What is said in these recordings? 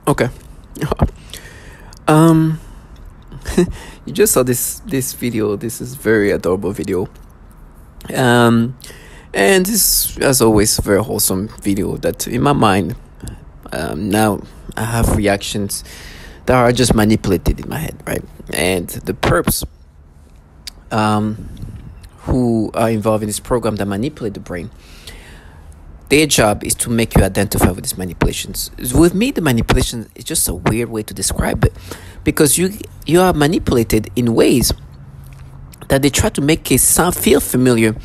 Okay. um, you just saw this video. This is very adorable video. Um, and this, as always, very wholesome video. That in my mind, now I have reactions that are just manipulated in my head, right? And the perps, who are involved in this program that manipulate the brain, their job is to make you identify with these manipulations. With me, the manipulation is just a weird way to describe it, because you are manipulated in ways that they try to make it feel familiar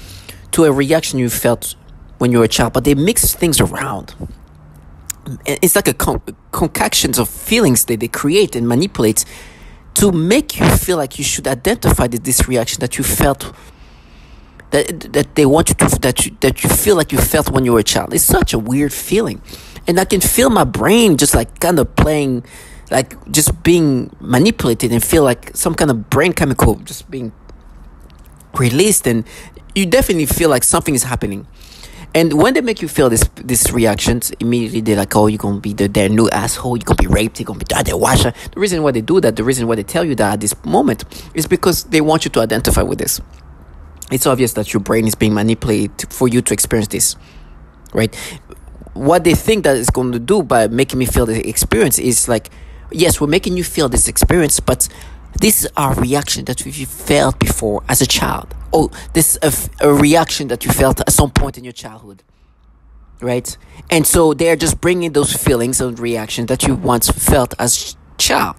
to a reaction you felt when you were a child, but they mix things around. It's like a concations of feelings that they create and manipulate to make you feel like you should identify this reaction that you felt, that they want you to, that you feel like you felt when you were a child. It's such a weird feeling, and I can feel my brain just like kind of playing, like just being manipulated, and feel like some kind of brain chemical just being released, and you definitely feel like something is happening. And when they make you feel these reactions, immediately they're like, oh, you're going to be their new asshole, you're going to be raped, you're going to be their washer. The reason why they do that, the reason why they tell you that at this moment, is because they want you to identify with this. It's obvious that your brain is being manipulated for you to experience this, right? What they think that it's going to do by making me feel the experience is like, yes, we're making you feel this experience, but this is our reaction that you felt before as a child. Oh, this is a reaction that you felt at some point in your childhood, right? And so they're just bringing those feelings and reactions that you once felt as a child.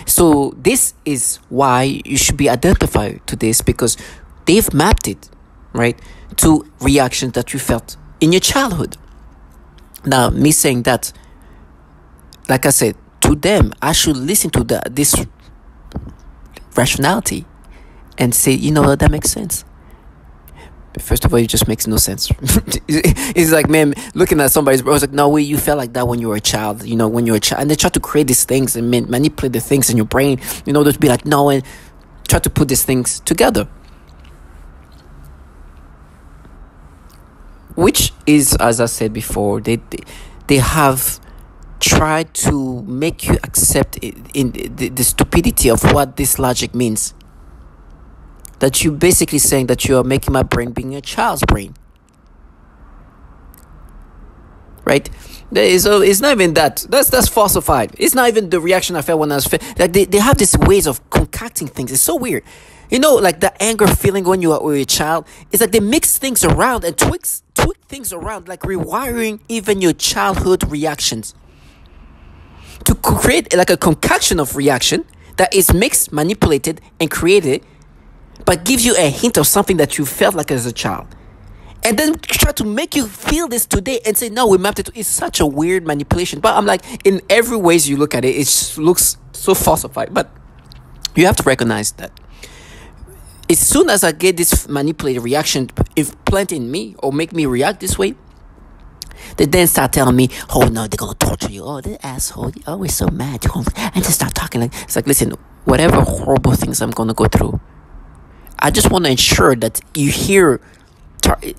So this is why you should be identified to this, because they've mapped it, right, to reactions that you felt in your childhood. Now, me saying that, like I said, to them, I should listen to this rationality and say, you know what, that makes sense. First of all, it just makes no sense. It's like, man, looking at somebody's bro, it's like, no way, you felt like that when you were a child, when you were a child. And they try to create these things and manipulate the things in your brain, to be like, no, and try to put these things together. Which is, as I said before, they have tried to make you accept in the stupidity of what this logic means. That you're basically saying that you are making my brain being a child's brain, right? So it's not even that. That's falsified. It's not even the reaction I felt when I was like they have these ways of concocting things. It's so weird, like the anger feeling when you were a child. It's like they mix things around and tweak things around, like rewiring even your childhood reactions to create like a concoction of reaction that is mixed, manipulated, and created, but gives you a hint of something that you felt like as a child. And then try to make you feel this today and say, no, we mapped it. It's such a weird manipulation. But I'm like, in every ways you look at it, it looks so falsified. But you have to recognize that as soon as I get this manipulated reaction implanted in me or make me react this way, they then start telling me, oh no, they're going to torture you. Oh, this asshole, you're always so mad. And just start talking like, it's like, listen, whatever horrible things I'm going to go through, I just want to ensure that you hear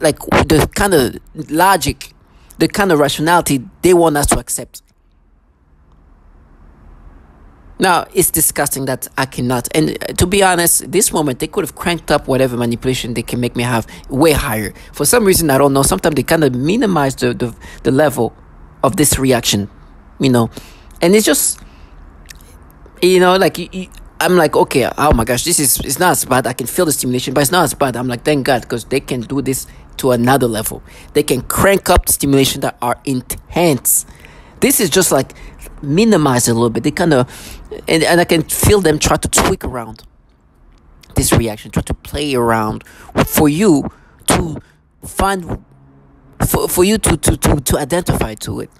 like the kind of logic, the kind of rationality they want us to accept. Now, it's disgusting that I cannot. And to be honest, this moment, they could have cranked up whatever manipulation they can make me have way higher. For some reason, I don't know. Sometimes they kind of minimize the level of this reaction, And it's just, like... I'm like, okay, oh my gosh, it's not as bad. I can feel the stimulation, but it's not as bad. I'm like, thank God, because they can do this to another level. They can crank up the stimulation that are intense. This is just like minimize it a little bit. They kind of, and I can feel them try to tweak around this reaction, try to play around for you to find, for you to identify to it.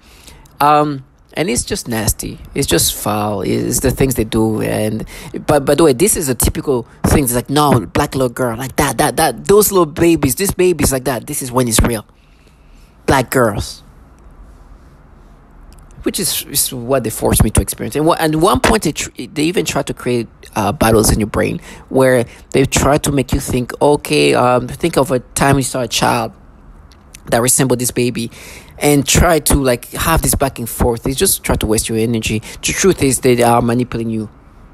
And it's just nasty. It's just foul. It's the things they do. And but by the way, this is a typical thing. It's like, no, black little girl, like that. Those little babies, this baby's like that. This is when it's real. Black girls. Which is what they forced me to experience. And at one point, they even try to create battles in your brain where they try to make you think, okay, think of a time you saw a child that resembled this baby, and try to like have this back and forth. They just try to waste your energy. The truth is they are manipulating you,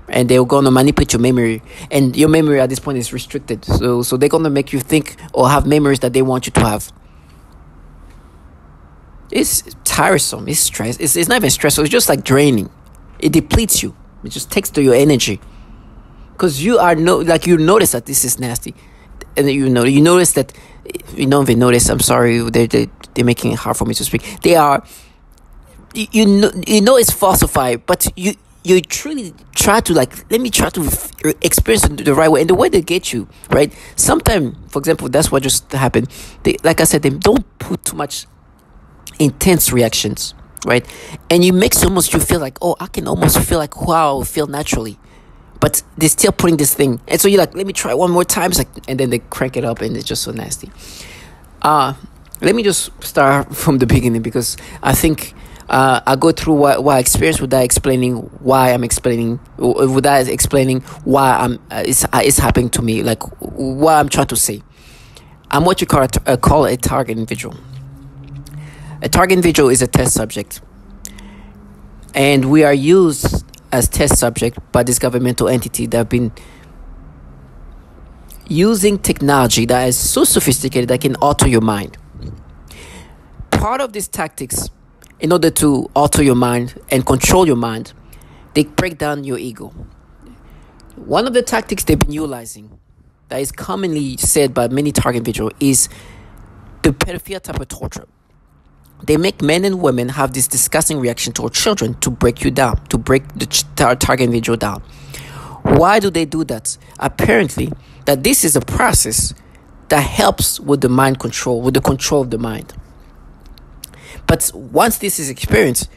and they're gonna manipulate your memory, and your memory at this point is restricted. So they're gonna make you think or have memories that they want you to have. It's tiresome. It's stress. It's not even stressful. It's just like draining. It depletes you. It just takes to your energy. Because you you notice that this is nasty, and you notice that you don't even notice. I'm sorry, they're making it hard for me to speak. They are, you know it's falsified, but you truly try to like, let me try to experience it the right way, and the way they get you right. Sometimes, for example, that's what just happened. Like I said, they don't put too much intense reactions, right? And you makes almost you feel like, oh, I can almost feel like how I would feel naturally, but they're still putting this thing, and so you're like, let me try one more time. It's like, and then they crank it up, and it's just so nasty. Let me just start from the beginning, because I think I go through what I experienced without explaining why I'm explaining, without explaining why it's happening to me, like what I'm trying to say. I'm what you call a target individual. A target individual is a test subject, and we are used as test subject by this governmental entity that have been using technology that is so sophisticated that can alter your mind. Part of these tactics, in order to alter your mind and control your mind, they break down your ego. One of the tactics they've been utilizing, that is commonly said by many target individuals, is the pedophilia type of torture. They make men and women have this disgusting reaction toward children to break you down, to break the target individual down. Why do they do that? Apparently, that this is a process that helps with the mind control, with the control of the mind. But once this is experienced,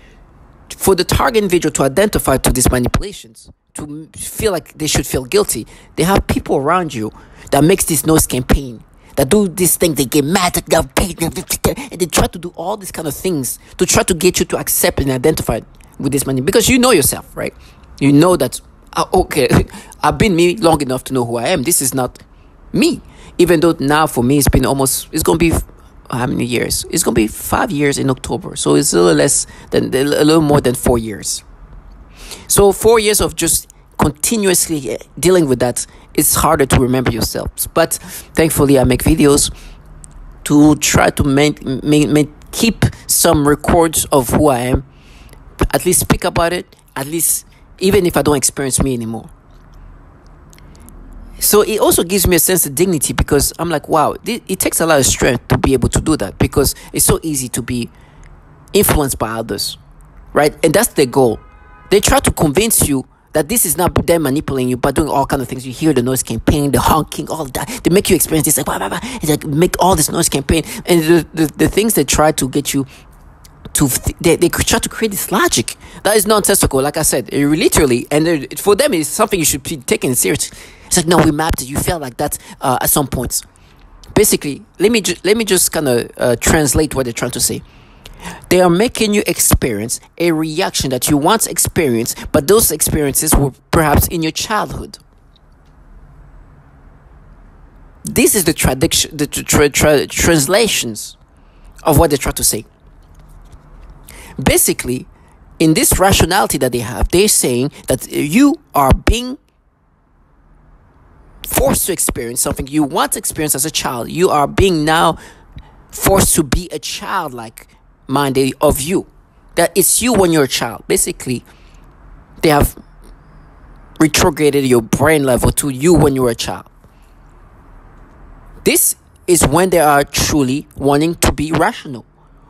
for the target individual to identify to these manipulations, to feel like they should feel guilty, they have people around you that makes this noise campaign, that do this thing, they get mad at them, and they try to do all these kind of things to try to get you to accept and identify with this money, because you know yourself, right? You know that, okay, I've been me long enough to know who I am. This is not me. Even though now for me it's going to be how many years? It's going to be 5 years in October. So it's a little more than 4 years. So 4 years of just continuously dealing with that, it's harder to remember yourself. But thankfully, I make videos to try to keep some records of who I am. At least speak about it. At least, even if I don't experience me anymore. So it also gives me a sense of dignity, because I'm like, wow, it takes a lot of strength to be able to do that, because it's so easy to be influenced by others, right? And that's their goal. They try to convince you that this is not them manipulating you, but doing all kind of things. You hear the noise campaign, the honking, all of that. They make you experience this, like, blah, blah, blah. It's like, make all this noise campaign. And the things they try to get you to, they try to create this logic that is nonsensical, like I said, literally. And for them, it's something you should be taken seriously. It's like, no, we mapped it. You felt like that at some points. Basically, let me just kind of translate what they're trying to say. They are making you experience a reaction that you once experienced, but those experiences were perhaps in your childhood. This is the translations of what they try to say. Basically, in this rationality that they have, they're saying that you are being forced to experience something you once experienced as a child. You are being now forced to be a childlike mind of you. That it's you when you're a child. Basically, they have retrograded your brain level to you when you were a child. This is when they are truly wanting to be rational,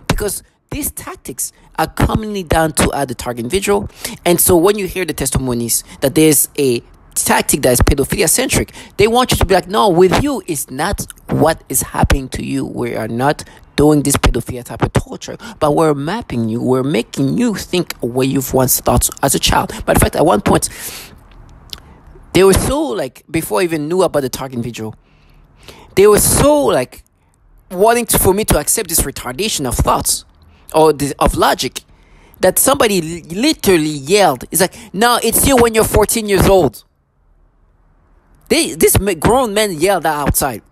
because these tactics are commonly done to the target individual. And so when you hear the testimonies that there's a tactic that is pedophilia centric, they want you to be like, no, with you it's not what is happening to you. We are not doing this pedophilia type of torture, but we're mapping you, we're making you think where you've once thought as a child. But in fact, at one point, they were so like, before I even knew about the target individual, they were so like wanting for me to accept this retardation of thoughts or of logic, that somebody literally yelled, it's like, no, it's you when you're 14 years old. This grown men yelled that outside.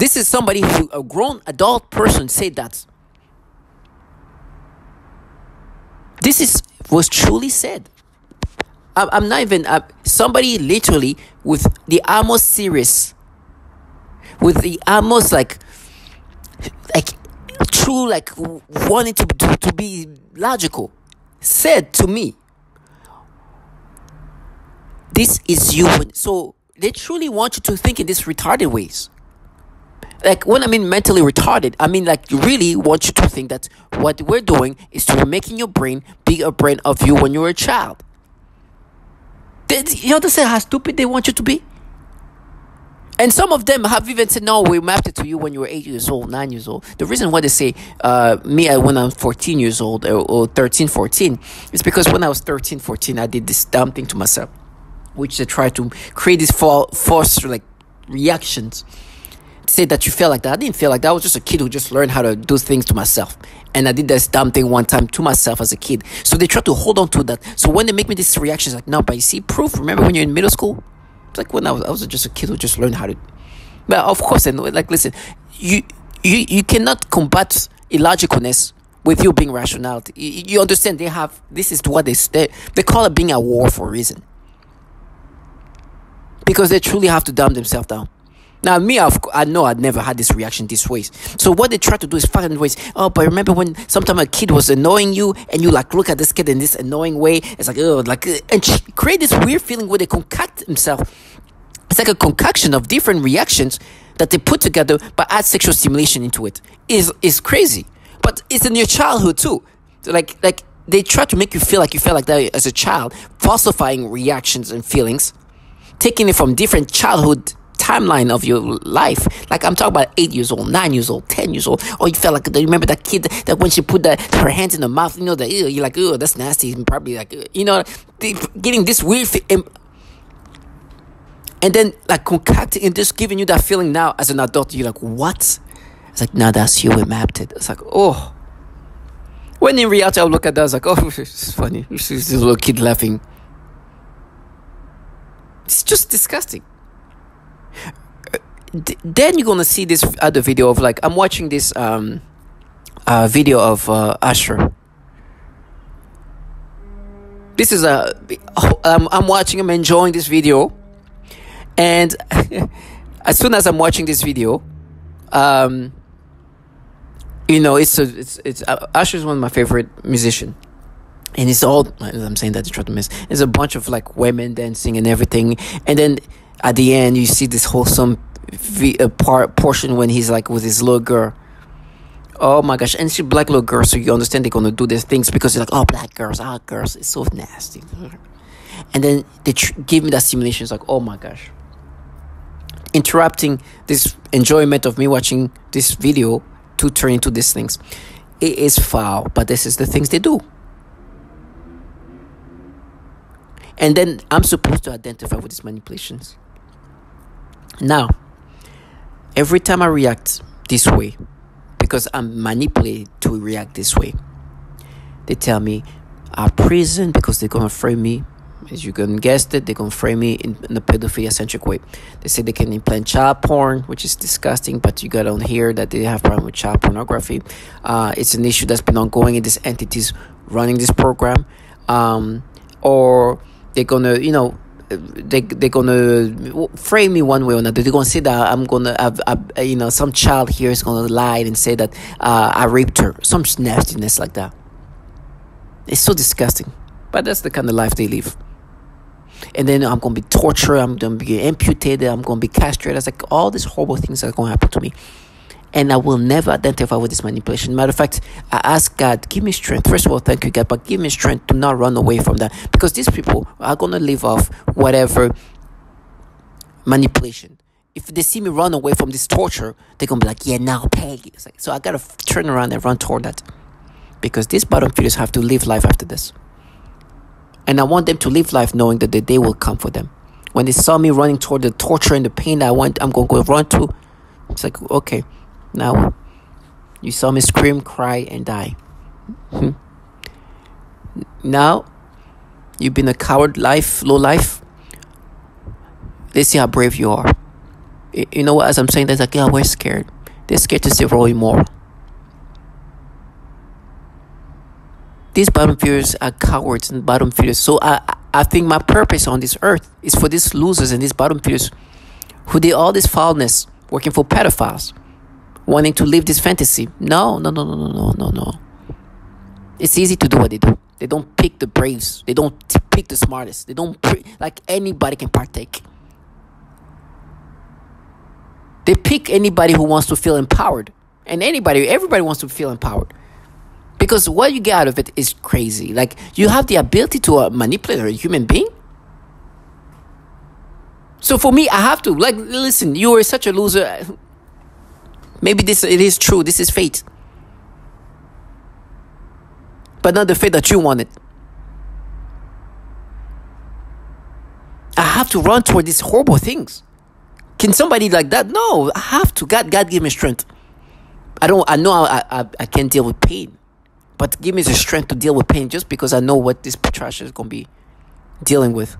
This is somebody who, a grown adult person, said that. Was truly said. I'm not even somebody literally with the almost serious, with the almost like true, like wanting to be logical, said to me, this is you. So they truly want you to think in these retarded ways. Like, when I mean mentally retarded, I mean like really want you to think that what we're doing is to making your brain be a brain of you when you were a child. You understand how stupid they want you to be? And some of them have even said, no, we mapped it to you when you were 8 years old, 9 years old. The reason why they say when I'm 14 years old or 13, 14 is because when I was 13, 14, I did this dumb thing to myself, which they try to create these false like reactions. Say that you feel like that. I didn't feel like that. I was just a kid who just learned how to do things to myself. And I did this dumb thing one time to myself as a kid. So they try to hold on to that. So when they make me these reactions, like, no, but you see proof. Remember when you're in middle school? It's like when I was just a kid who just learned how to. But of course, and like, listen, you cannot combat illogicalness with you being rationality. You understand? This is what they call it being at war for a reason. Because they truly have to dumb themselves down. Now, me, I know I'd never had this reaction this ways. So what they try to do is find ways. Oh, but remember when sometimes a kid was annoying you and you like look at this kid in this annoying way? It's like, oh, like, and create this weird feeling where they concoct themselves. It's like a concoction of different reactions that they put together but add sexual stimulation into it. Is crazy. But it's in your childhood too. So like they try to make you feel like that as a child, falsifying reactions and feelings, taking it from different childhood timeline of your life. Like, I'm talking about 8 years old, 9 years old, 10 years old. Or you felt like, you remember that kid that when she put her hands in her mouth, you know, that you're like, oh, that's nasty. And probably like, you know, getting this weird and then like concocting and just giving you that feeling now as an adult. You're like, what? It's like, now that's you, we mapped it. It's like, oh. When in reality, I'll look at that, I was like, oh, it's funny. This little kid laughing. It's just disgusting. Then you're gonna see this other video of like, I'm watching this video of Usher. This is I'm watching him, enjoying this video, and as soon as I'm watching this video, you know, it's Usher is one of my favorite musicians. And it's all, I'm saying that to try to miss. There's a bunch of like women dancing and everything, and then at the end you see this wholesome portion when he's like with his little girl. Oh my gosh. And she's black little girl, so you understand they're gonna do these things because they're like, oh, black girls, girls, it's so nasty. And then they give me that stimulation. It's like, oh my gosh, interrupting this enjoyment of me watching this video to turn into these things. It is foul, but this is the things they do. And then I'm supposed to identify with these manipulations. Now, every time I react this way, because I'm manipulated to react this way, they tell me I'll prison because they're going to frame me. As you can guess it, they're going to frame me in a pedophilia-centric way. They say they can implant child porn, which is disgusting, but you got on here that they have problem with child pornography. It's an issue that's been ongoing in these entities running this program. Or they're going to, you know, they're gonna frame me one way or another. They're gonna say that I'm gonna have, you know, some child here is gonna lie and say that I raped her, some nastiness like that. It's so disgusting, but that's the kind of life they live. And then I'm gonna be tortured, I'm gonna be amputated, I'm gonna be castrated. It's like all these horrible things are gonna happen to me, and I will never identify with this manipulation. Matter of fact, I ask God, give me strength. First of all, thank you, God, but give me strength to not run away from that, because these people are going to live off whatever manipulation. If they see me run away from this torture, they're going to be like, yeah, now pay. It's like, so I got to turn around and run toward that, because these bottom feeders have to live life after this. And I want them to live life knowing that the day will come for them. When they saw me running toward the torture and the pain that I'm going to go run to, it's like, okay. Now, you saw me scream, cry, and die. Now, you've been a coward low life. Let's see how brave you are. You know what? As I'm saying, that's like, yeah, we're scared. They're scared to see Roy Moore. These bottom feeders are cowards and bottom feeders. So I think my purpose on this earth is for these losers and these bottom feeders who did all this foulness, working for pedophiles, wanting to live this fantasy. No, no, no, no, no, no, no, no. It's easy to do what they do. They don't pick the braves. They don't pick the smartest. They don't like anybody can partake. They pick anybody who wants to feel empowered. And everybody wants to feel empowered. Because what you get out of it is crazy. Like, you have the ability to manipulate a human being. So for me, I have to, like, listen, you are such a loser. Maybe it is true. This is fate. But not the fate that you wanted. I have to run toward these horrible things. Can somebody like that? No, I have to. God give me strength. I know I can't deal with pain. But give me the strength to deal with pain, just because I know what this trash is going to be dealing with.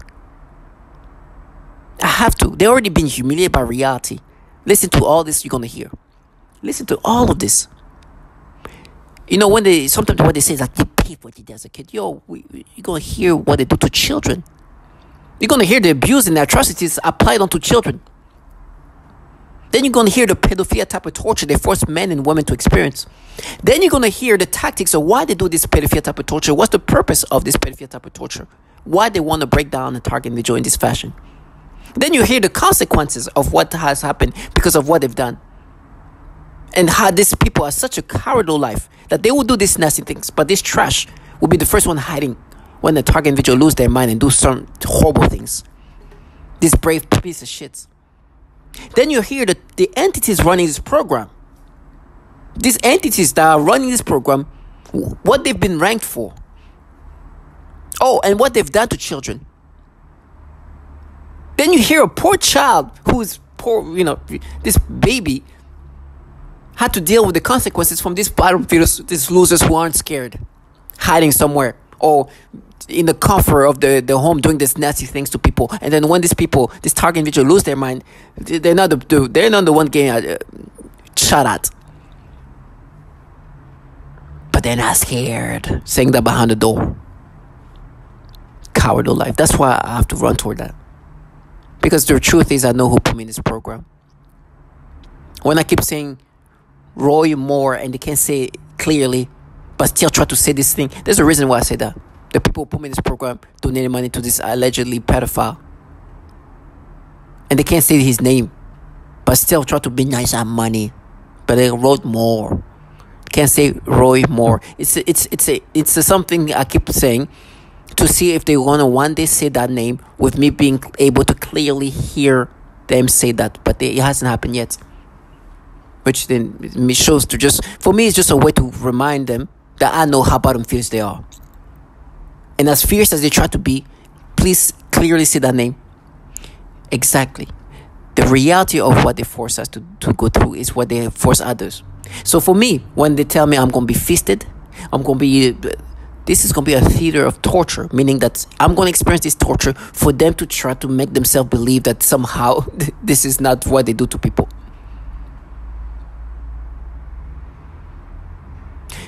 I have to. They're already been humiliated by reality. Listen to all this you're going to hear. Listen to all of this. You know, sometimes what they say is like, you pay for what you did as a kid. You're going to hear what they do to children. You're going to hear the abuse and the atrocities applied onto children. Then you're going to hear the pedophilia type of torture they force men and women to experience. Then you're going to hear the tactics of why they do this pedophilia type of torture. What's the purpose of this pedophilia type of torture? Why they want to break down and target individual in this fashion. Then you hear the consequences of what has happened because of what they've done. And how these people are such a cowardly life that they will do these nasty things. But this trash will be the first one hiding when the target individual lose their mind and do some horrible things. This brave piece of shit. Then you hear the entities running this program. These entities that are running this program, what they've been ranked for. Oh, and what they've done to children. Then you hear a poor child who's poor, this baby had to deal with the consequences from these bottom feeders, these losers who aren't scared, hiding somewhere or in the comfort of the home doing these nasty things to people. And then when this target individual lose their mind, they're not the one getting shot at. But they're not scared, saying that behind the door. Cowardly life. That's why I have to run toward that. Because the truth is, I know who put me in this program. When I keep saying Roy Moore and they can't say it clearly, but still try to say this thing, there's a reason why I say that. The people who put me in this program donated money to this allegedly pedophile. And they can't say his name, but still try to be nice on money. But they wrote Moore. Can't say Roy Moore. It's something I keep saying to see if they want to one day say that name with me being able to clearly hear them say that. But it hasn't happened yet. Which then shows to just, for me, it's just a way to remind them that I know how bottom fierce they are. And as fierce as they try to be, please clearly say that name. Exactly. The reality of what they force us to go through is what they force others. So for me, when they tell me I'm going to be feasted, this is going to be a theater of torture, meaning that I'm going to experience this torture for them to try to make themselves believe that somehow this is not what they do to people.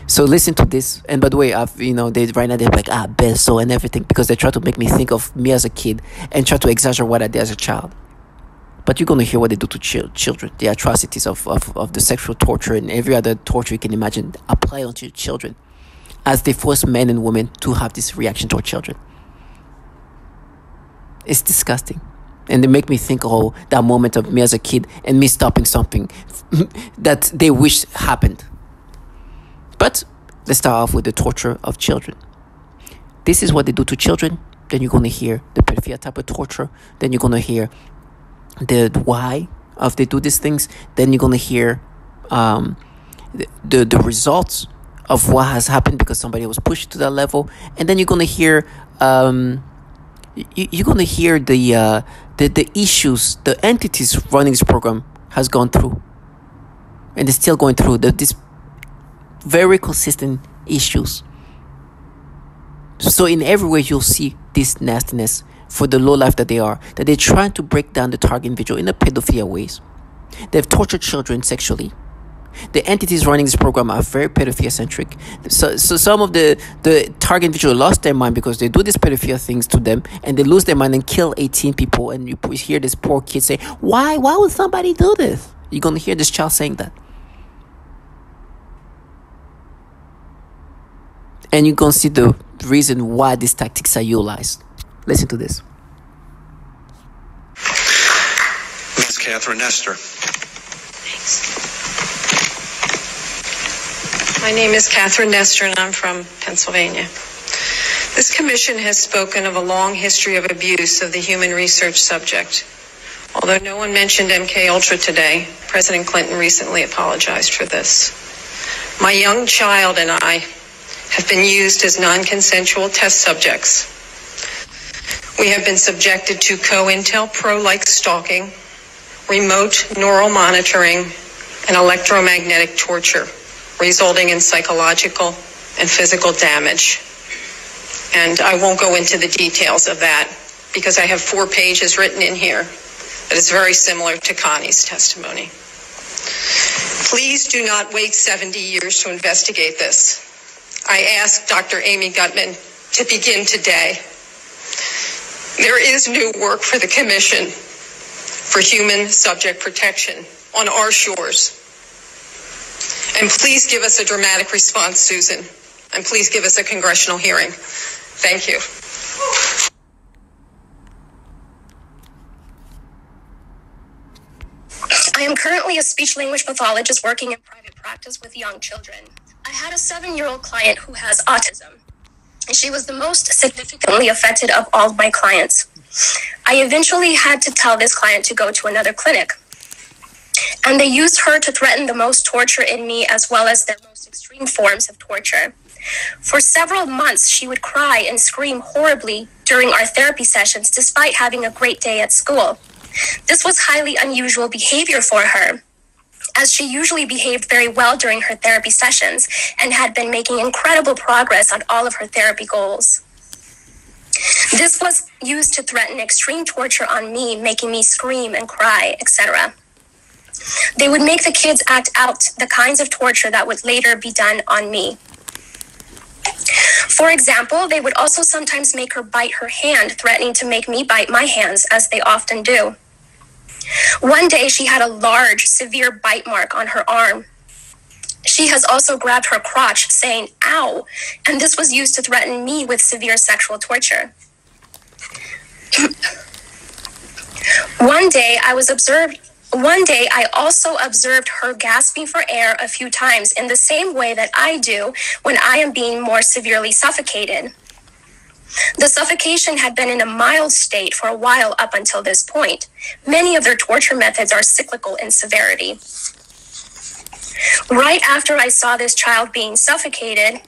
So listen to this. And by the way, right now they're like, Bezo and everything, because they try to make me think of me as a kid and try to exaggerate what I did as a child. But you're going to hear what they do to children, the atrocities of the sexual torture and every other torture you can imagine apply onto children as they force men and women to have this reaction toward children. It's disgusting. And they make me think of that moment of me as a kid and me stopping something that they wish happened. But let's start off with the torture of children. This is what they do to children. Then you're going to hear the pedophilia type of torture. Then you're going to hear the why of they do these things. Then you're going to hear the results of what has happened because somebody was pushed to that level. And then you're going to hear you're going to hear the issues the entities running this program has gone through, and they're still going through this very consistent issues. So in every way you'll see this nastiness for the low life that they are, that they're trying to break down the target individual in a pedophilia ways. They've tortured children sexually. The entities running this program are very pedophilia-centric. So some of the target individuals lost their mind because they do these pedophilia things to them, and they lose their mind and kill 18 people. And you hear this poor kid say, why would somebody do this? You're going to hear this child saying that. And you're going to see the reason why these tactics are utilized. Listen to this. Ms. Catherine Nestor. My name is Catherine Nestor, and I'm from Pennsylvania. This commission has spoken of a long history of abuse of the human research subject. Although no one mentioned MKUltra today, President Clinton recently apologized for this. My young child and I have been used as non-consensual test subjects. We have been subjected to COINTELPRO-like stalking, remote neural monitoring, and electromagnetic torture, resulting in psychological and physical damage. And I won't go into the details of that because I have 4 pages written in here that is very similar to Connie's testimony. Please do not wait 70 years to investigate this. I ask Dr. Amy Gutmann to begin today. There is new work for the Commission for Human Subject Protection on our shores. And please give us a dramatic response, Susan. And please give us a congressional hearing. Thank you. I am currently a speech-language pathologist working in private practice with young children. I had a 7-year-old client who has autism, and she was the most significantly affected of all of my clients. I eventually had to tell this client to go to another clinic, and they used her to threaten the most torture in me as well as their most extreme forms of torture. For several months, she would cry and scream horribly during our therapy sessions despite having a great day at school. This was highly unusual behavior for her, as she usually behaved very well during her therapy sessions and had been making incredible progress on all of her therapy goals. This was used to threaten extreme torture on me, making me scream and cry, etc. They would make the kids act out the kinds of torture that would later be done on me. For example, they would also sometimes make her bite her hand, threatening to make me bite my hands, as they often do. One day, she had a large, severe bite mark on her arm. She has also grabbed her crotch, saying, "Ow," and this was used to threaten me with severe sexual torture. One day, I also observed her gasping for air a few times in the same way that I do when I am being more severely suffocated. The suffocation had been in a mild state for a while up until this point. Many of their torture methods are cyclical in severity. Right after I saw this child being suffocated,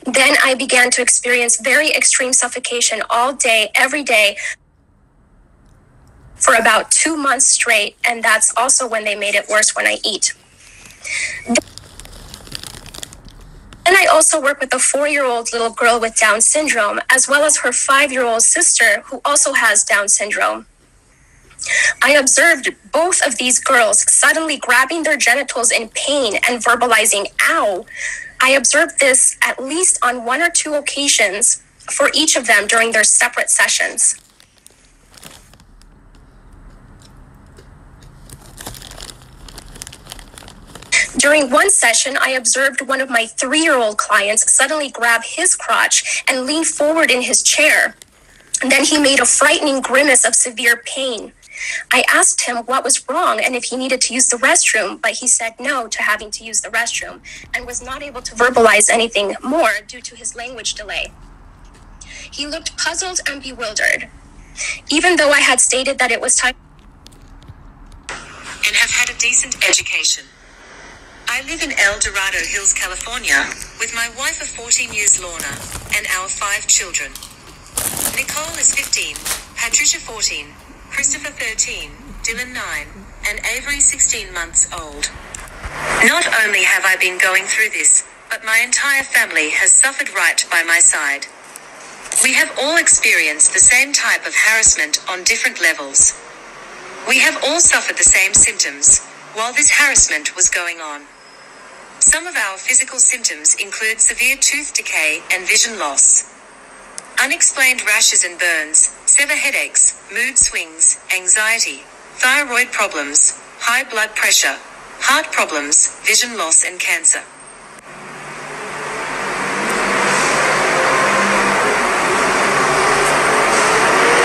then I began to experience very extreme suffocation all day, every day, for about 2 months straight, and that's also when they made it worse when I eat. And I also work with a 4-year-old little girl with Down syndrome, as well as her 5-year-old sister who also has Down syndrome. I observed both of these girls suddenly grabbing their genitals in pain and verbalizing, "Ow." I observed this at least on 1 or 2 occasions for each of them during their separate sessions. During one session, I observed one of my 3-year-old clients suddenly grab his crotch and lean forward in his chair. And then he made a frightening grimace of severe pain. I asked him what was wrong and if he needed to use the restroom, but he said no to having to use the restroom and was not able to verbalize anything more due to his language delay. He looked puzzled and bewildered, even though I had stated that it was time and have had a decent education. I live in El Dorado Hills, California, with my wife of 14 years, Lorna, and our 5 children. Nicole is 15, Patricia 14, Christopher 13, Dylan 9, and Avery 16 months old. Not only have I been going through this, but my entire family has suffered right by my side. We have all experienced the same type of harassment on different levels. We have all suffered the same symptoms while this harassment was going on. Some of our physical symptoms include severe tooth decay and vision loss, unexplained rashes and burns, severe headaches, mood swings, anxiety, thyroid problems, high blood pressure, heart problems, vision loss and cancer.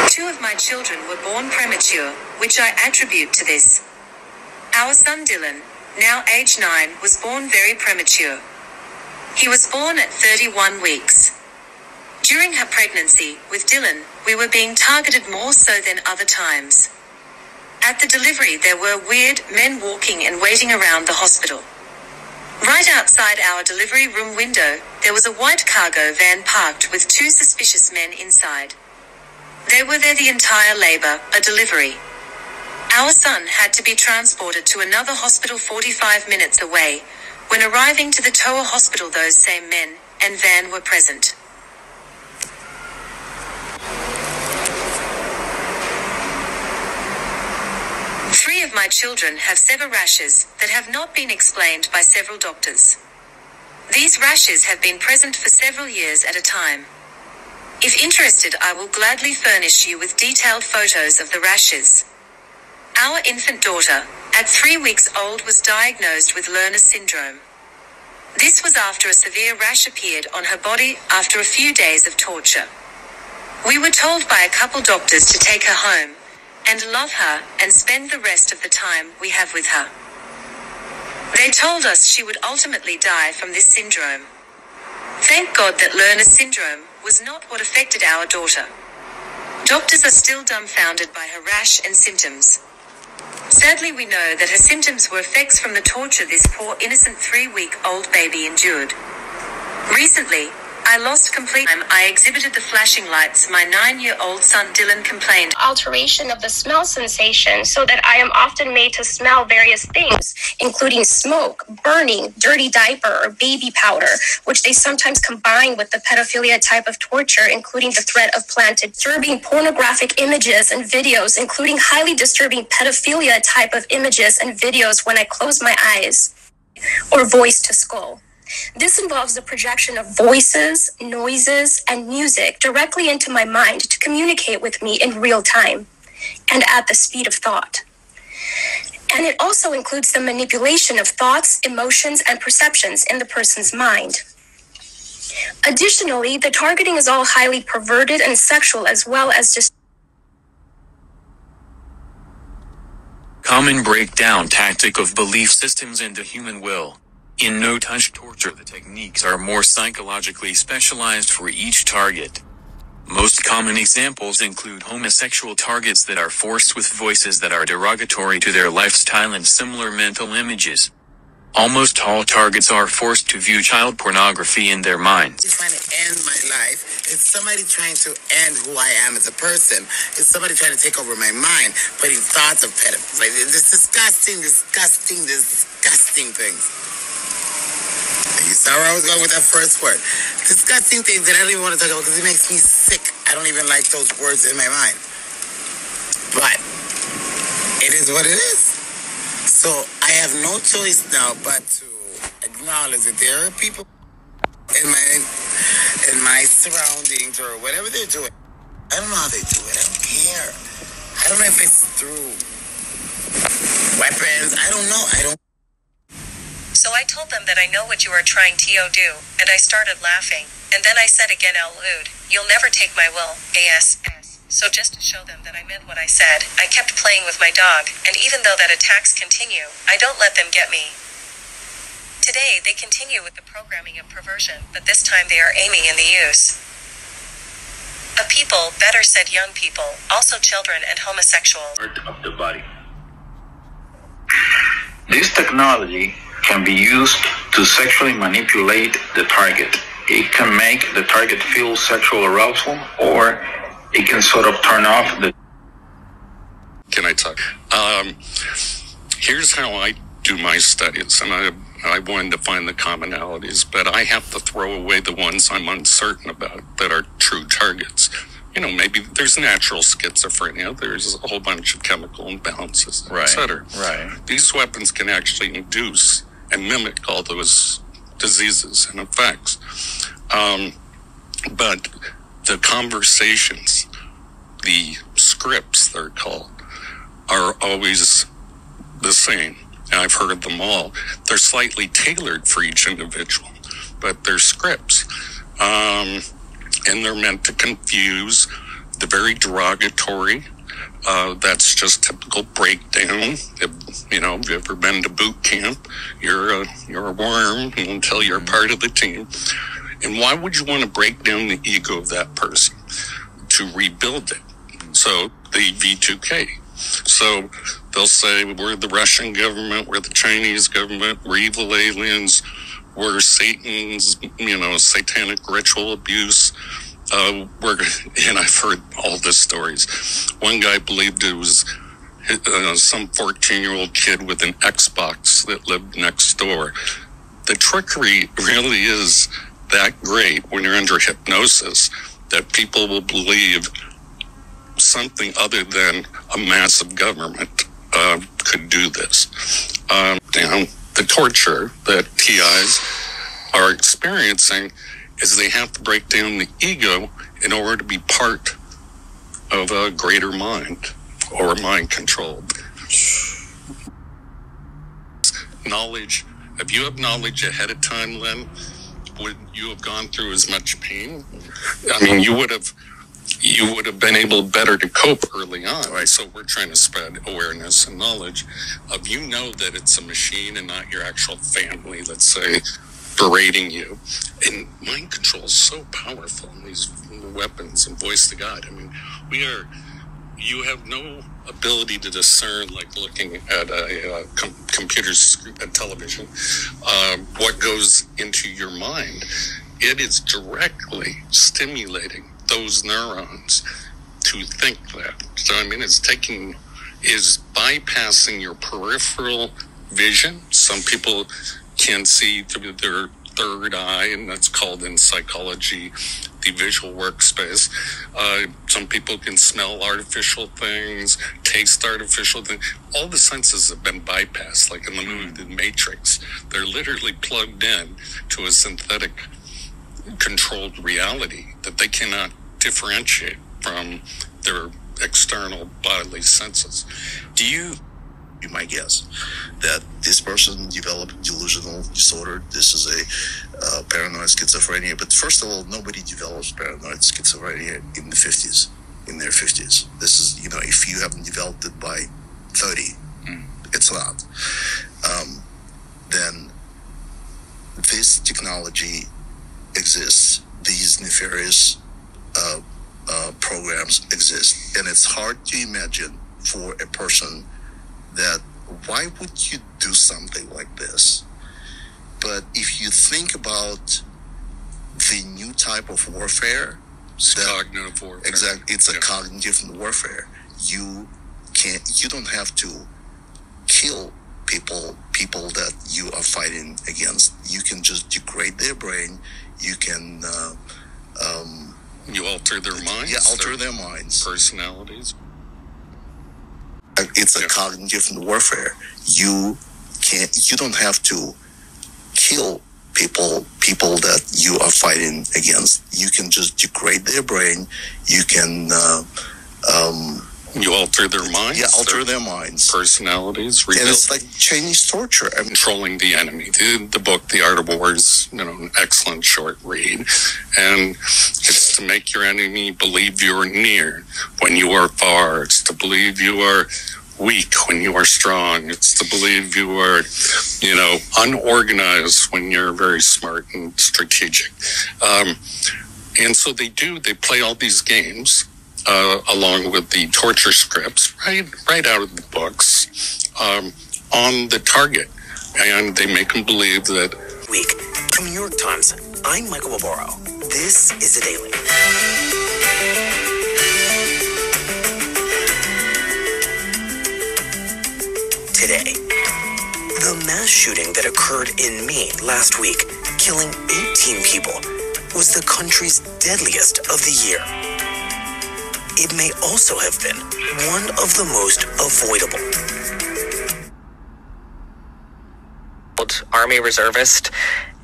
Two of my children were born premature, which I attribute to this. Our son Dylan, now age 9, was born very premature. He was born at 31 weeks. During her pregnancy with Dylan, we were being targeted more so than other times. At the delivery, there were weird men walking and waiting around the hospital. Right outside our delivery room window, there was a white cargo van parked with 2 suspicious men inside. They were there the entire labor, a delivery. Our son had to be transported to another hospital 45 minutes away. When arriving to the Toa hospital, those same men and van were present. Three of my children have severe rashes that have not been explained by several doctors. These rashes have been present for several years at a time. If interested, I will gladly furnish you with detailed photos of the rashes. Our infant daughter, at 3 weeks old, was diagnosed with Lerner syndrome. This was after a severe rash appeared on her body after a few days of torture. We were told by a couple doctors to take her home and love her and spend the rest of the time we have with her. They told us she would ultimately die from this syndrome. Thank God that Lerner syndrome was not what affected our daughter. Doctors are still dumbfounded by her rash and symptoms. Sadly, we know that her symptoms were effects from the torture this poor innocent 3-week-old baby endured. Recently, I lost complete time. I exhibited the flashing lights. My 9-year-old son Dylan complained. Alteration of the smell sensation, so that I am often made to smell various things, including smoke, burning, dirty diaper, or baby powder, which they sometimes combine with the pedophilia type of torture, including the threat of planted disturbing pornographic images and videos, including highly disturbing pedophilia type of images and videos when I close my eyes, or voice to skull. This involves the projection of voices, noises, and music directly into my mind to communicate with me in real time and at the speed of thought. And it also includes the manipulation of thoughts, emotions, and perceptions in the person's mind. Additionally, the targeting is all highly perverted and sexual, as well as just common breakdown tactic of belief systems into human will. In no-touch torture, the techniques are more psychologically specialized for each target. Most common examples include homosexual targets that are forced with voices that are derogatory to their lifestyle and similar mental images. Almost all targets are forced to view child pornography in their minds. It's trying to end my life. It's somebody trying to end who I am as a person. It's somebody trying to take over my mind, putting thoughts of pedophilia. It's disgusting things. You saw where I was going with that first word. Disgusting things that I don't even want to talk about because it makes me sick. I don't even like those words in my mind. But it is what it is. So I have no choice now but to acknowledge that there are people in my surroundings or whatever they're doing. I don't know how they do it. I don't care. I don't know if it's through weapons. I don't know. So I told them that I know what you are trying to do, and I started laughing. And then I said again out loud, "You'll never take my will, ASS." So just to show them that I meant what I said, I kept playing with my dog, and even though that attacks continue, I don't let them get me. Today, they continue with the programming of perversion, but this time they are aiming in the use of people, better said young people, also children and homosexuals. Of the body. This technology can be used to sexually manipulate the target. It can make the target feel sexual arousal, or it can sort of turn off the... Can I talk? Here's how I do my studies, and I wanted to find the commonalities, but I have to throw away the ones I'm uncertain about that are true targets. maybe there's natural schizophrenia. There's a whole bunch of chemical imbalances, Right. etc. Right. These weapons can actually induce and mimic all those diseases and effects. But the conversations, the scripts they're called, are always the same. And I've heard them all. They're slightly tailored for each individual, but they're scripts. And they're meant to confuse, the very derogatory. That's just typical breakdown. If you've ever been to boot camp, you're a worm until you're part of the team. And why would you want to break down the ego of that person? To rebuild it. So the V2K. So they'll say, we're the Russian government, we're the Chinese government, we're evil aliens, we're Satan's, satanic ritual abuse. And I've heard all the stories. One guy believed it was some 14-year-old kid with an Xbox that lived next door. The trickery really is that great when you're under hypnosis that people will believe something other than a massive government could do this. The torture that TIs are experiencing is they have to break down the ego in order to be part of a greater mind or mind controlled. Knowledge. If you have knowledge ahead of time, Len, would you have gone through as much pain? I mean, you would have been able better to cope early on. Right. So we're trying to spread awareness and knowledge of, that it's a machine and not your actual family, let's say, berating you. And mind control is so powerful in these weapons and voice to God. I mean, you have no ability to discern, like looking at a computer screen, a television, what goes into your mind. It is directly stimulating those neurons to think that. So, is bypassing your peripheral vision. Some people can see through their third eye, and that's called in psychology the visual workspace. Some people can smell artificial things, taste artificial things. All the senses have been bypassed, like in the movie The Matrix. They're literally plugged in to a synthetic controlled reality that they cannot differentiate from their external bodily senses. You might guess that this person developed delusional disorder. This is a paranoid schizophrenia. But first of all, nobody develops paranoid schizophrenia in the 50s, in their 50s. This is, if you haven't developed it by 30, it's not. Then this technology exists. These nefarious programs exist. And it's hard to imagine for a person that why would you do something like this? But if you think about the new type of warfare, cognitive warfare. Exactly, it's a cognitive warfare. You don't have to kill people that you are fighting against. You can just degrade their brain. You can you alter their minds. Yeah, alter their minds, personalities. It's a cognitive warfare. You don't have to kill people that you are fighting against. You can just degrade their brain. You can you alter their minds. Yeah, alter their minds, personalities. And it's like Chinese torture. Controlling the enemy. The book, The Art of War, is an excellent short read, and it's to make your enemy believe you are near when you are far. It's to believe you are weak when you are strong. It's to believe you are, unorganized when you're very smart and strategic. And so they play all these games along with the torture scripts right out of the books on the target. And they make them believe that. Week from New York Times, I'm Michael Barbaro. This is The Daily. Today, the mass shooting that occurred in Maine last week, killing 18 people, was the country's deadliest of the year. it may also have been one of the most avoidable. Army reservist,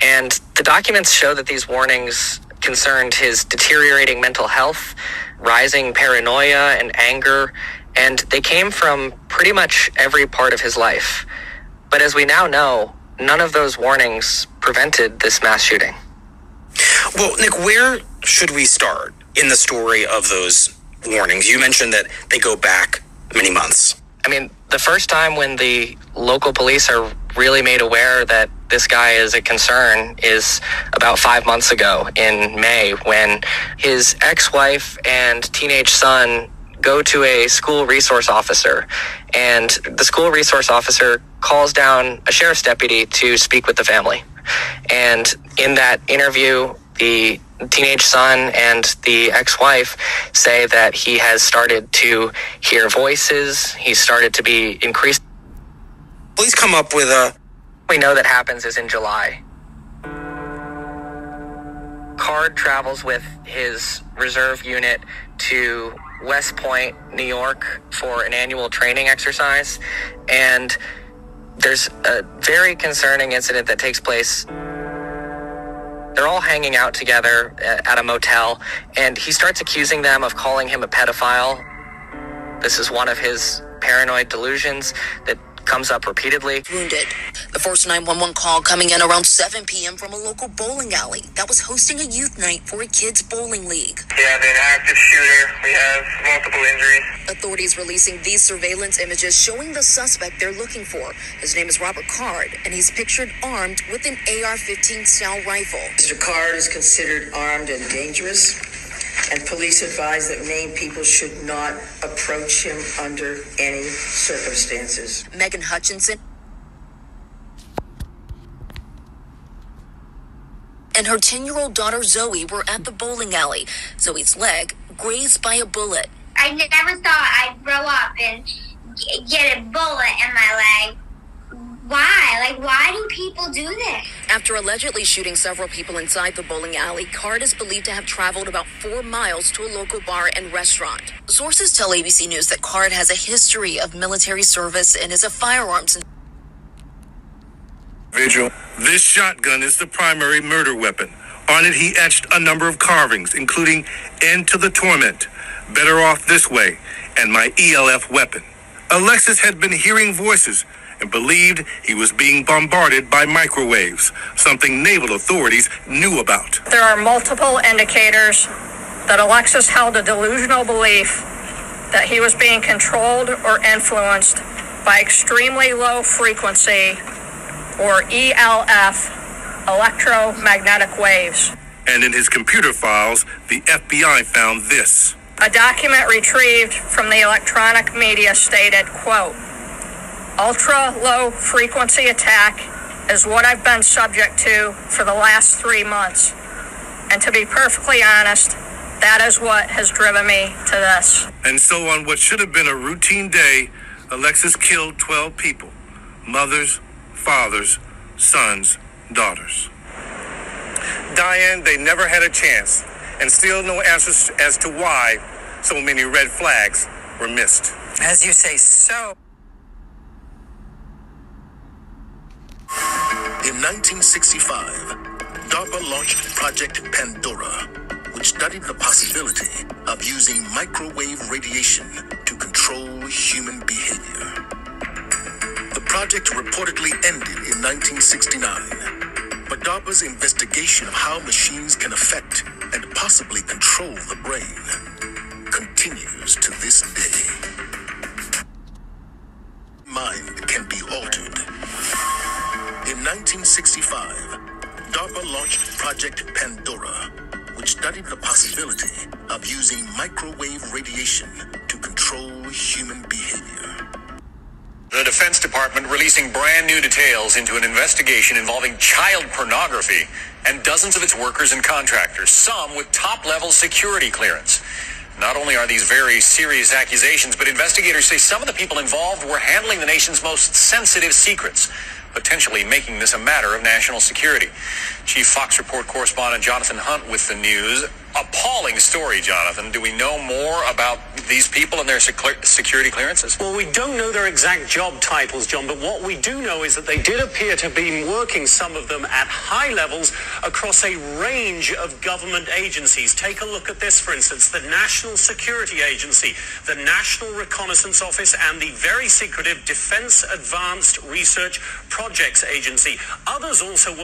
and the documents show that these warnings concerned his deteriorating mental health, rising paranoia and anger, and they came from pretty much every part of his life. But as we now know, none of those warnings prevented this mass shooting. Well, Nick, where should we start in the story of those warnings? You mentioned that they go back many months. I mean, the first time when the local police are really made aware that this guy is a concern is about 5 months ago in May, when his ex-wife and teenage son go to a school resource officer, and the school resource officer calls down a sheriff's deputy to speak with the family. And in that interview, the teenage son and the ex-wife say that he has started to hear voices. He's started to be increased. Please come up with a... We know that happens is in July. Card travels with his reserve unit to West Point, New York for an annual training exercise. And there's a very concerning incident that takes place. They're all hanging out together at a motel, and he starts accusing them of calling him a pedophile. This is one of his paranoid delusions that comes up repeatedly. Wounded. The first 911 call coming in around 7 p.m. from a local bowling alley that was hosting a youth night for a kids' bowling league. We have an active shooter. We have multiple injuries. Authorities releasing these surveillance images showing the suspect they're looking for. His name is Robert Card, and he's pictured armed with an AR-15 style rifle. Mr. Card is considered armed and dangerous, and police advise that Maine people should not approach him under any circumstances. Megan Hutchinson and her 10-year-old daughter Zoe were at the bowling alley. Zoe's leg grazed by a bullet. I never thought I'd grow up and get a bullet in my leg. Why? Why do people do this? After allegedly shooting several people inside the bowling alley, Card is believed to have traveled about 4 miles to a local bar and restaurant. Sources tell ABC News that Card has a history of military service and is a firearms individual. This shotgun is the primary murder weapon. On it, he etched a number of carvings, including "End to the Torment," "Better Off This Way," and "My ELF Weapon." Alexis had been hearing voices and believed he was being bombarded by microwaves, something naval authorities knew about. There are multiple indicators that Alexis held a delusional belief that he was being controlled or influenced by extremely low frequency, or ELF, electromagnetic waves. And in his computer files, the FBI found this. A document retrieved from the electronic media stated, quote, "Ultra-low frequency attack is what I've been subject to for the last 3 months. And to be perfectly honest, that is what has driven me to this." And so on what should have been a routine day, Alexis killed 12 people. Mothers, fathers, sons, daughters. Diane, they never had a chance, and still no answers as to why so many red flags were missed. As you say, so. In 1965, DARPA launched Project Pandora, which studied the possibility of using microwave radiation to control human behavior. The project reportedly ended in 1969, but DARPA's investigation of how machines can affect and possibly control the brain continues to this day. Mind can be altered. In 1965, DARPA launched Project Pandora, which studied the possibility of using microwave radiation to control human behavior. The Defense Department releasing brand new details into an investigation involving child pornography and dozens of its workers and contractors, some with top-level security clearance. Not only are these very serious accusations, but investigators say some of the people involved were handling the nation's most sensitive secrets, potentially making this a matter of national security. Chief Fox Report correspondent Jonathan Hunt with the news. appalling story, Jonathan. Do we know more about these people and their security clearances? Well, we don't know their exact job titles, John, but what we do know is that they did appear to be working, some of them, at high levels across a range of government agencies. Take a look at this, for instance, the National Security Agency, the National Reconnaissance Office, and the very secretive Defense Advanced Research Projects Agency. Others also...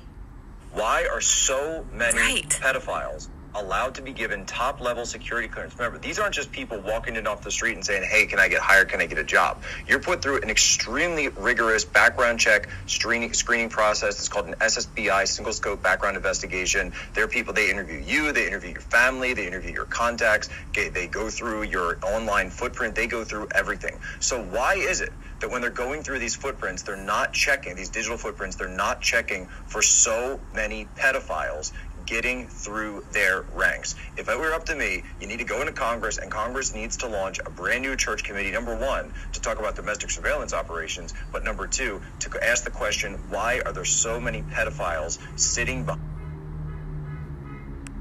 Why are so many pedophiles allowed to be given top-level security clearance? Remember, these aren't just people walking in off the street and saying, hey, can I get hired? Can I get a job? You're put through an extremely rigorous background check screening process. It's called an SSBI, single scope background investigation. There are people, they interview you, they interview your family, they interview your contacts, they go through your online footprint, they go through everything. So why is it that when they're going through these footprints, they're not checking, these digital footprints, they're not checking for so many pedophiles getting through their ranks? If it were up to me, you need to go into Congress, and Congress needs to launch a brand new church committee, number one, to talk about domestic surveillance operations, but number two, to ask the question, why are there so many pedophiles sitting behind?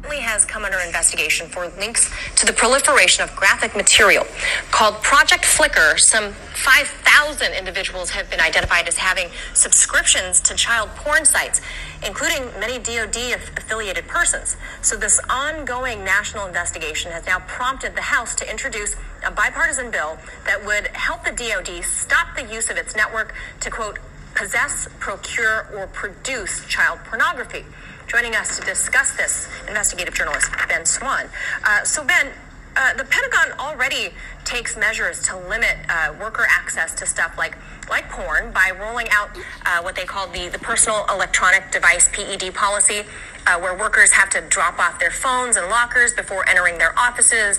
Has come under investigation for links to the proliferation of graphic material called Project Flickr. Some 5,000 individuals have been identified as having subscriptions to child porn sites, including many DoD-affiliated persons. So this ongoing national investigation has now prompted the House to introduce a bipartisan bill that would help the DoD stop the use of its network to, quote, possess, procure, or produce child pornography. Joining us to discuss this, investigative journalist Ben Swan. So Ben, the Pentagon already takes measures to limit worker access to stuff like porn by rolling out what they call the Personal Electronic Device, PED policy, where workers have to drop off their phones and lockers before entering their offices.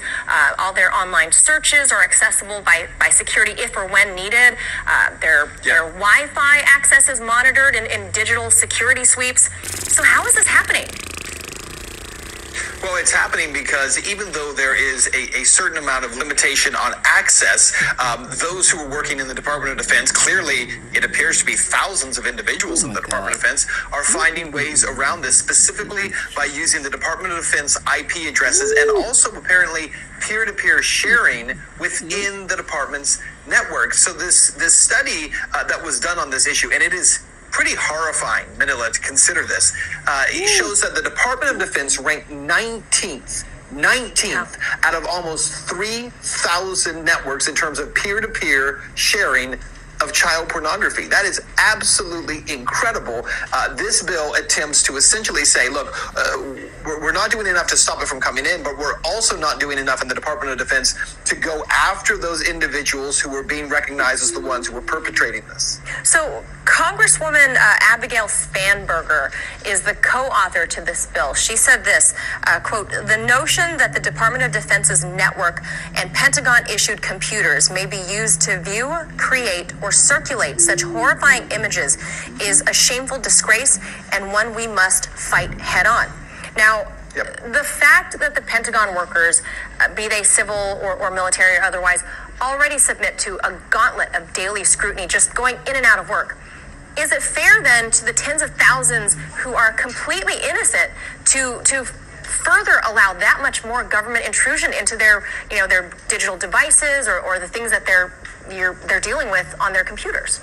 All their online searches are accessible by security if or when needed. Their Wi-Fi access is monitored in digital security sweeps. So how is this happening? Well, it's happening because even though there is a certain amount of limitation on access, those who are working in the Department of Defense, clearly it appears to be thousands of individuals in the Department of Defense, are finding ways around this, specifically by using the Department of Defense IP addresses and also apparently peer-to-peer sharing within the department's network. So this study that was done on this issue, and it is pretty horrifying, Manila, to consider this. It shows that the Department of Defense ranked 19th out of almost 3,000 networks in terms of peer-to-peer sharing of child pornography. That is absolutely incredible. This bill attempts to essentially say, look, we're not doing enough to stop it from coming in, but we're also not doing enough in the Department of Defense to go after those individuals who are being recognized as the ones who are perpetrating this. So Congresswoman Abigail Spanberger is the co-author to this bill. She said this, quote, the notion that the Department of Defense's network and Pentagon-issued computers may be used to view, create, or circulate such horrifying images is a shameful disgrace and one we must fight head on. Now, the fact that the Pentagon workers, be they civil or military or otherwise, already submit to a gauntlet of daily scrutiny just going in and out of work, is it fair then to the tens of thousands who are completely innocent to further allow that much more government intrusion into their digital devices or the things that they're dealing with on their computers?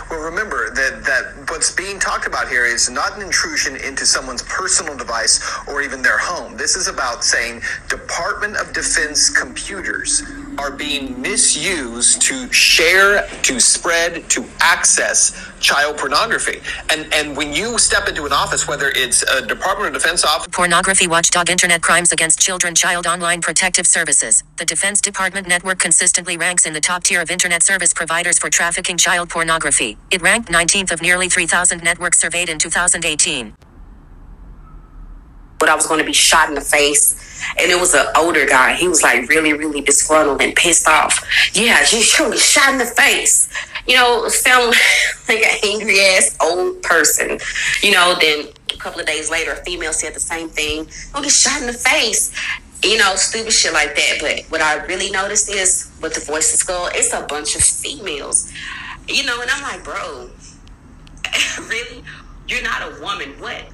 Well, remember that what's being talked about here is not an intrusion into someone's personal device or even their home. This is about saying Department of Defense computers are being misused to share, to spread, to access child pornography. And when you step into an office, whether it's a Department of Defense office... Pornography Watchdog Internet Crimes Against Children Child Online Protective Services. The Defense Department network consistently ranks in the top tier of internet service providers for trafficking child pornography. It ranked 19th of nearly 3,000 networks surveyed in 2018. But I was going to be shot in the face. And it was an older guy. He was like really, really disgruntled and pissed off. Yeah, you should be shot in the face. Sound like an angry ass old person. Then a couple of days later, a female said the same thing. Don't get shot in the face. Stupid shit like that. But what I really noticed is with the Voices Skull, it's a bunch of females. And I'm like, bro, really? You're not a woman. What?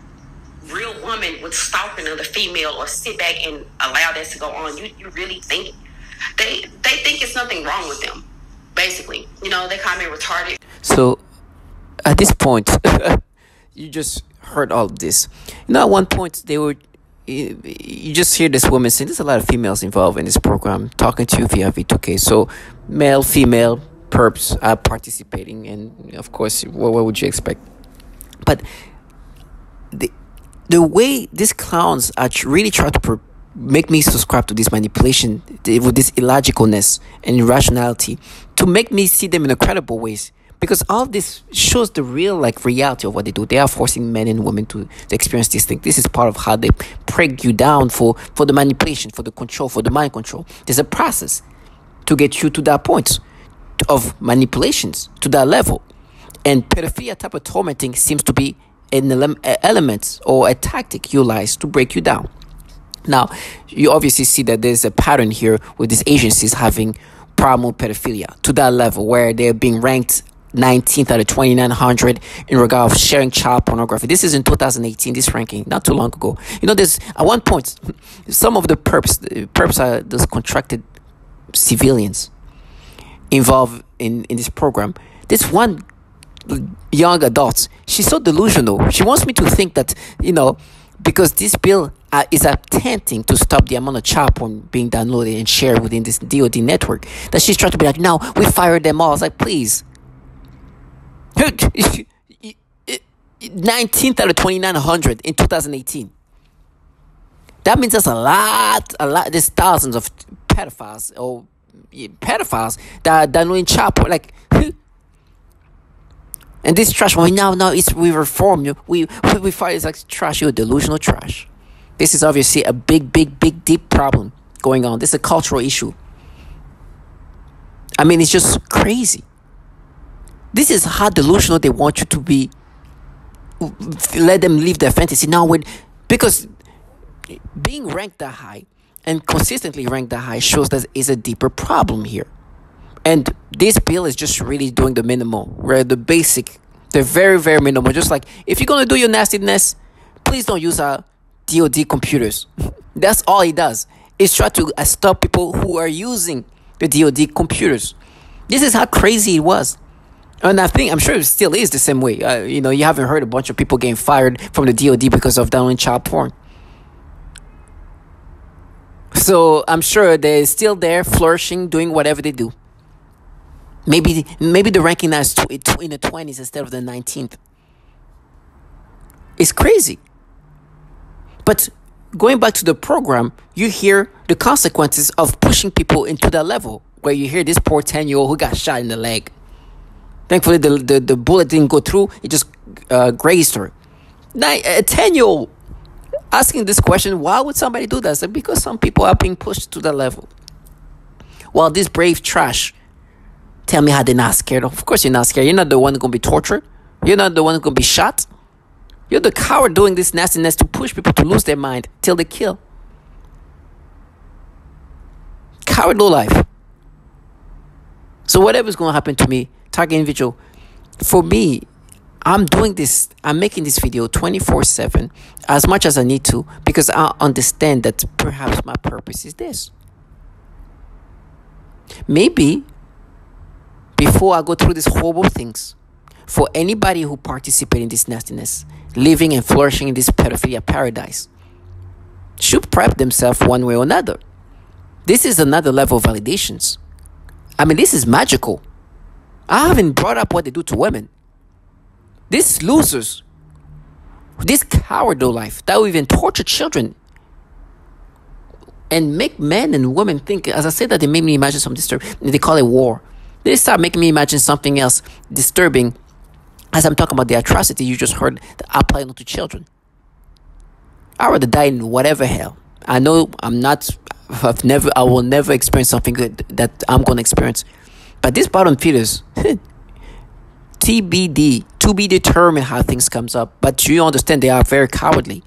real woman would stalk another female or sit back and allow that to go on. You really think they think it's nothing wrong with them, basically. You know, they call me retarded. So at this point, you just heard all of this. You know, at one point you just hear this woman saying there's a lot of females involved in this program talking to you via V2K. So male, female, perps are participating, and of course, what would you expect? But the way these clowns are really trying to make me subscribe to this manipulation with this illogicalness and irrationality to make me see them in incredible ways. Because all of this shows the real reality of what they do. They are forcing men and women to experience this thing. This is part of how they break you down for the manipulation, for the control, for the mind control. There's a process to get you to that point of manipulations, to that level. And pedophilia type of tormenting seems to be an element or a tactic utilized to break you down. Now, you obviously see that there's a pattern here with these agencies having problem with pedophilia to that level where they're being ranked 19th out of 2,900 in regard of sharing child pornography. This is in 2018, this ranking, not too long ago. You know, there's at one point, some of the perps are those contracted civilians involved in this program. This one young adult, she's so delusional. She wants me to think that, you know, because this bill is attempting to stop the amount of child porn being downloaded and shared within this DoD network, that she's trying to be like, no, we fired them all. I was like, please. 19th out of 2,900 in 2018. That means there's a lot. There's thousands of pedophiles that are downloading child porn. And this trash, we reform you. We fight. It's like trash. You're delusional trash. This is obviously a big, deep problem going on. This is a cultural issue. I mean, it's just crazy. This is how delusional they want you to be. Let them live their fantasy. Now, because being ranked that high and consistently ranked that high shows that is a deeper problem here. And this bill is just really doing the minimal, where the very, very minimal. Just like, if you're going to do your nastiness, please don't use our DoD computers. That's all it does. It's try to stop people who are using the DoD computers. This is how crazy it was. And I'm sure it still is the same way. You haven't heard a bunch of people getting fired from the DoD because of downloading child porn. So I'm sure they're still there, flourishing, doing whatever they do. Maybe the ranking now is in the 20s instead of the 19th. It's crazy. But going back to the program, you hear the consequences of pushing people into that level, where you hear this poor 10-year-old who got shot in the leg. Thankfully, the bullet didn't go through. It just grazed her. Now, a 10-year-old asking this question, why would somebody do that? Like, because some people are being pushed to that level. While this brave trash tell me how they're not scared. Of course you're not scared. You're not the one who's going to be tortured. You're not the one who's going to be shot. You're the coward doing this nastiness to push people to lose their mind till they kill. Coward low life. So whatever's going to happen to me, target individual, for me, I'm doing this, I'm making this video 24/7 as much as I need to, because I understand that perhaps my purpose is this. Maybe before I go through these horrible things, for anybody who participates in this nastiness, living and flourishing in this pedophilia paradise, should prep themselves one way or another. This is another level of validations. I mean, this is magical. I haven't brought up what they do to women. These losers, this coward life that will even torture children and make men and women think, as I said, that they made me imagine something disturbing. They call it war. They start making me imagine something else disturbing as I'm talking about the atrocity you just heard that apply to children. I'd rather die in whatever hell. I know I will never experience something good that I'm going to experience. But these bottom feeders, TBD, to be determined how things comes up. But you understand they are very cowardly.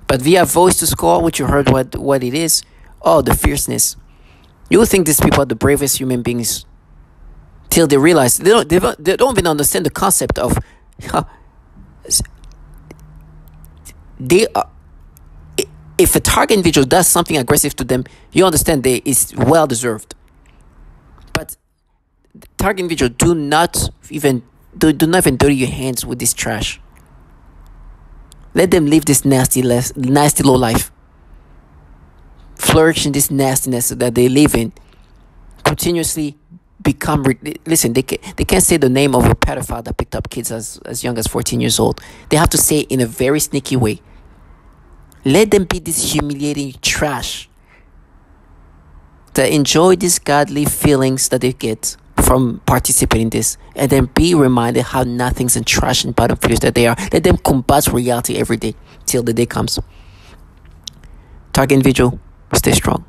But via voice to score, which you heard what it is, the fierceness. You think these people are the bravest human beings till they realize they don't even understand the concept of they are. If a target individual does something aggressive to them, you understand it's well deserved. But target individual, do not even dirty your hands with this trash. Let them live this nasty low life. Flourish in this nastiness that they live in. Continuously become. Listen, they can't say the name of a pedophile that picked up kids as young as 14 years old. They have to say it in a very sneaky way. Let them be this humiliating trash that enjoy these godly feelings that they get from participating in this, and then be reminded how nothing's and trash and bottom feeders that they are. Let them combat reality every day till the day comes. Target individual, stay strong.